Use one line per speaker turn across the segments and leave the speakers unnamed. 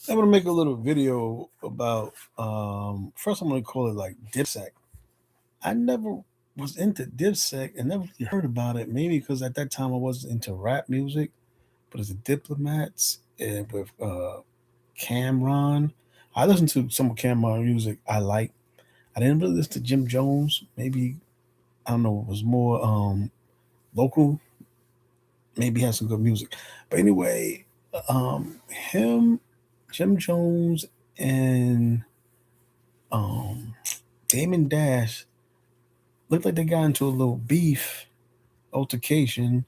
I'm gonna make a little video about first I'm gonna call it like Dipsec. I never was into Dipsec and never really heard about it, maybe because at that time I wasn't into rap music, but it's the Diplomats and with Cameron. I listened to some of Cameron music I like. I didn't really listen to Jim Jones. Maybe I don't know, it was more local, maybe he had some good music. But anyway, him, Jim Jones, and um, Damon Dash looked like they got into a little beef altercation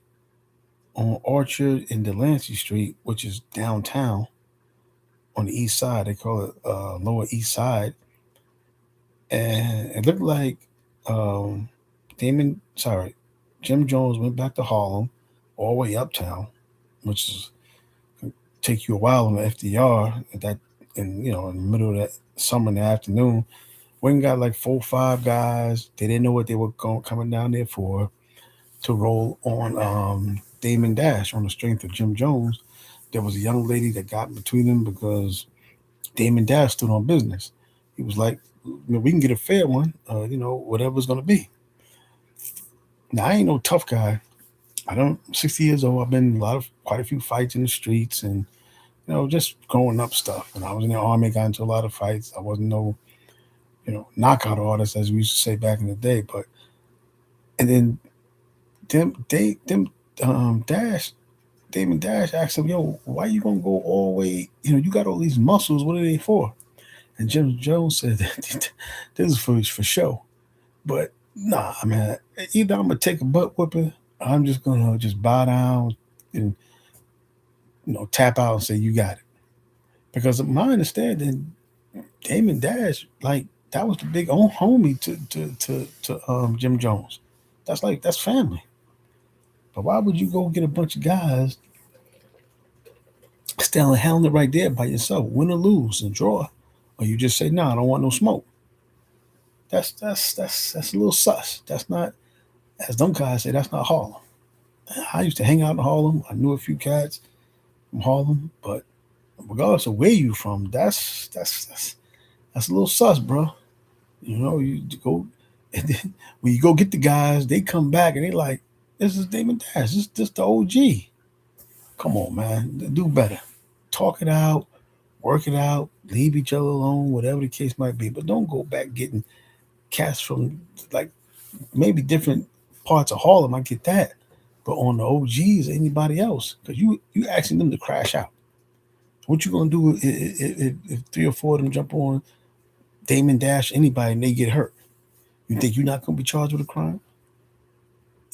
on Orchard and Delancey Street, which is downtown on the east side. They call it Lower East Side, and it looked like um, Jim Jones went back to Harlem, all the way uptown, which is take you a while on the FDR at that, in the middle of that summer in the afternoon. We got like 4 or 5 guys. They didn't know what they were coming down there for to roll on Damon Dash on the strength of Jim Jones. There was a young lady that got between them because Damon Dash stood on business. He was like, we can get a fair one, whatever it's going to be. Now, I ain't no tough guy. I'm 60 years old. I've been in quite a few fights in the streets and, just growing up stuff. When I was in the army, got into a lot of fights. I wasn't no, knockout artist, as we used to say back in the day. But, and then Dash, Damon Dash asked him, yo, why you gonna go all the way? You got all these muscles. What are they for? And Jim Jones said, this is for show. But nah, man, either I'm gonna take a butt whipping, or I'm just gonna just bow down and tap out and say you got it. Because my understanding, Damon Dash, like that was the big homie to Jim Jones. That's family. But why would you go get a bunch of guys standing handling it right there by yourself, win or lose and draw, or you just say no, I don't want no smoke? That's a little sus. That's not, as them guys say, that's not Harlem. I used to hang out in Harlem. I knew a few cats from Harlem, but regardless of where you from, that's a little sus, bro. You go and then when you go get the guys, they come back and they like, this is Damon Dash. This the OG. Come on, man, do better. Talk it out, work it out, leave each other alone, whatever the case might be. But don't go back getting cats from like maybe different parts of Harlem. I get that, but on the OGs, anybody else, because you asking them to crash out. What you gonna do if 3 or 4 of them jump on Damon Dash, anybody, and they get hurt? You think you're not gonna be charged with a crime?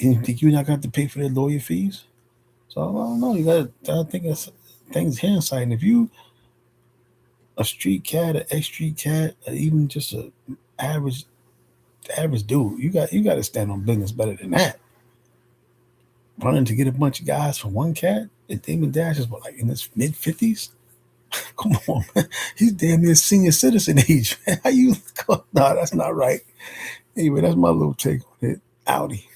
And you think you're not gonna have to pay for their lawyer fees? So I don't know. I think it's things hindsight. And if you a street cat, an ex street cat, or even just a average average dude, you got to stand on business better than that. Running to get a bunch of guys for one cat, and Damon Dash is what, like in his mid 50s. Come on, man. He's damn near senior citizen age. Man. How you? No, that's not right. Anyway, that's my little take on it. Audi.